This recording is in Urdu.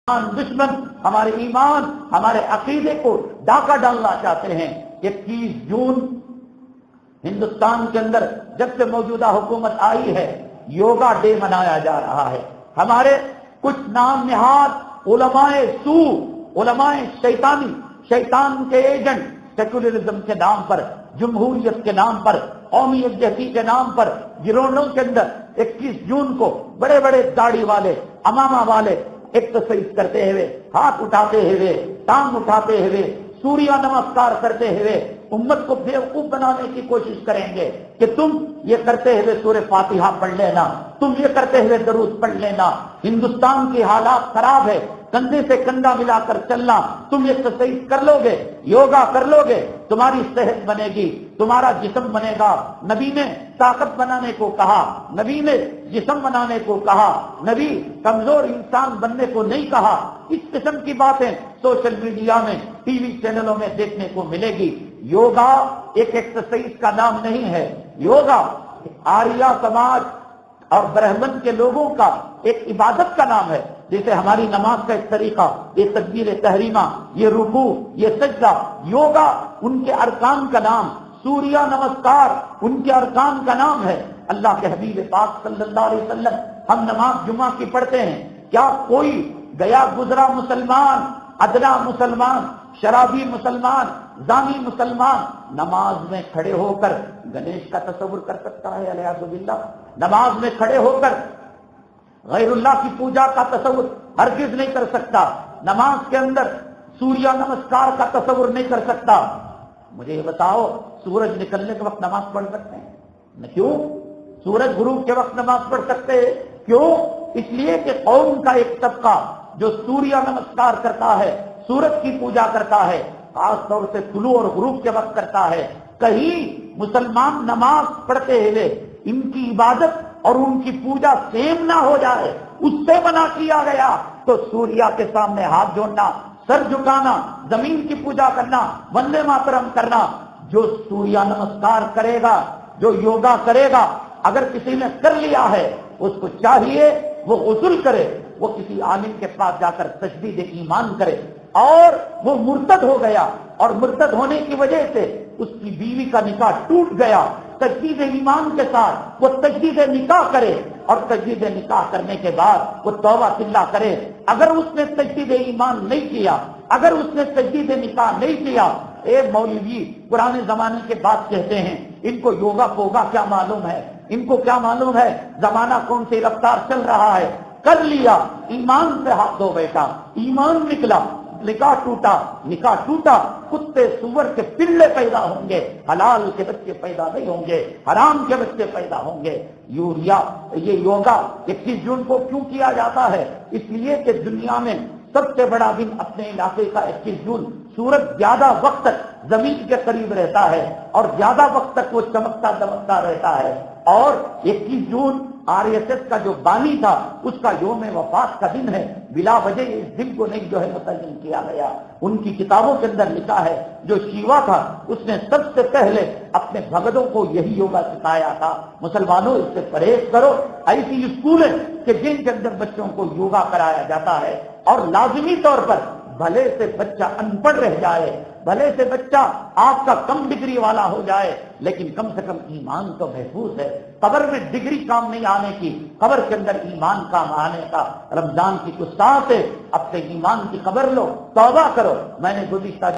دشمن ہمارے ایمان، ہمارے عقیدے کو ڈاکہ ڈالنا چاہتے ہیں۔ 21 جون ہندوستان کے اندر جب سے موجودہ حکومت آئی ہے یوگا ڈے منایا جا رہا ہے۔ ہمارے کچھ نام نہاد علماء سو، علماء شیطانی، شیطان کے ایجنٹ سیکولرزم کے نام پر، جمہوریت کے نام پر، قومی یکجہتی کے نام پر گروہوں کے اندر 21 جون کو بڑے بڑے داڑھی والے، امامہ والے ایکسرسائز کرتے ہوئے، ہاتھ اٹھاتے ہوئے، ٹانگ اٹھاتے ہوئے، سوریہ نمسکار کرتے ہوئے امت کو بیوقوف بنانے کی کوشش کریں گے کہ تم یہ کرتے ہوئے سورہ فاتحہ پڑھ لینا، تم یہ کرتے ہوئے درود پڑھ لینا۔ ہندوستان کی حالات خراب ہے، کندھے سے کندھا ملا کر چلنا، تم ایکسرسائز کر لو گے، یوگا کر لو گے، تمہاری صحت بنے گی، تمہارا جسم بنے گا۔ نبی نے طاقت بنانے کو کہا، نبی نے جسم بنانے کو کہا، نبی کمزور انسان بننے کو نہیں کہا۔ اس قسم کی باتیں سوشل میڈیا میں، ٹی وی چینلوں میں دیکھنے کو ملے گی۔ یوگا ایک ایکسرسائز کا نام نہیں ہے، یوگا آریہ سماج اور برہمن کے لوگوں کا ایک عبادت کا نام ہے۔ جیسے ہماری نماز کا ایک طریقہ، یہ تکبیر تحریمہ، یہ رکوع، یہ سجدہ، یوگا ان کے ارکان کا نام، سوریہ نمسکار ان کے ارکان کا نام ہے۔ اللہ کے حبیب پاک صلی اللہ علیہ وسلم، ہم نماز جمعہ کی پڑھتے ہیں، کیا کوئی گیا گزرا مسلمان، ادنا مسلمان، شرابی مسلمان، زانی مسلمان نماز میں کھڑے ہو کر گنیش کا تصور کر سکتا ہے؟ الیاذ باللہ، نماز میں کھڑے ہو کر غیر اللہ کی پوجا کا تصور ہرگز نہیں کر سکتا، نماز کے اندر سوریہ نمسکار کا تصور نہیں کر سکتا۔ مجھے یہ بتاؤ، سورج نکلنے کے وقت نماز پڑھ سکتے ہیں؟ کیوں؟ سورج غروب کے وقت نماز پڑھ سکتے ہیں؟ کیوں؟ اس لیے کہ قوم کا ایک طبقہ جو سوریہ نمسکار کرتا ہے، سورج کی پوجا کرتا ہے، خاص طور سے طلوع اور غروب کے وقت کرتا ہے، کہیں مسلمان نماز پڑھتے ہوئے ان کی عبادت اور ان کی پوجا سیم نہ ہو جائے، اس سے منع کیا گیا۔ تو سوریہ کے سامنے ہاتھ جوڑنا، سر جھکانا، زمین کی پوجا کرنا، وندے ماترم کرنا، جو سوریہ نمسکار کرے گا، جو یوگا کرے گا، اگر کسی نے کر لیا ہے اس کو چاہیے وہ غسل کرے، وہ کسی عالم کے پاس جا کر تجدید ایمان کرے، اور وہ مرتد ہو گیا اور مرتد ہونے کی وجہ سے اس کی بیوی کا نکاح ٹوٹ گیا، تجدید ایمان کے ساتھ وہ تجدید نکاح کرے، اور تجدید نکاح کرنے کے بعد وہ توبہ صلح کرے۔ اگر اس نے تجدید ایمان نہیں کیا، اگر اس نے تجدید نکاح نہیں کیا، ایک مولوی پرانے زمانے کے بات کہتے ہیں، ان کو یوگا پوگا کیا معلوم ہے، ان کو کیا معلوم ہے زمانہ کون سی رفتار چل رہا ہے۔ کر لیا، ایمان سے ہاتھ دھو بیٹا، ایمان نکلا، نکاح ٹوٹا، نکاح ٹوٹا، کتے سور کے پلے پیدا ہوں گے، حلال کے بچے پیدا نہیں ہوں گے، حرام کے بچے پیدا ہوں گے۔ یہ یوگا 21 جون کو کیوں کیا جاتا ہے؟ اس لیے کہ دنیا میں سب سے بڑا دن اپنے علاقے کا 21 جون، سورج زیادہ وقت تک زمین کے قریب رہتا ہے اور زیادہ وقت تک وہ چمکتا دمکتا رہتا ہے، اور 21 جون RSS کا جو بانی تھا اس کا یوم وفات کا دن ہے، بلا وجہ اس دن کو نہیں جو ہے متعین کیا گیا۔ ان کی کتابوں کے اندر لکھا ہے جو شیوا تھا اس نے سب سے پہلے اپنے بھگتوں کو یہی یوگا سکھایا تھا، مسلمانوں اس سے پرہیز کرو۔ ایسی اسکول ہے کہ جن کے اندر بچوں کو یوگا کرایا جاتا ہے، اور لازمی طور پر بھلے سے بچہ ان پڑھ رہ جائے، بھلے سے بچہ آپ کا کم ڈگری والا ہو جائے، لیکن کم سے کم ایمان تو محفوظ ہے۔ قبر میں ڈگری کام نہیں آنے کی، قبر کے اندر ایمان کام آنے کا۔ رمضان کی کچھ ساتھ ہے، اپنے ایمان کی خبر لو، توبہ کرو۔ میں نے گزشتہ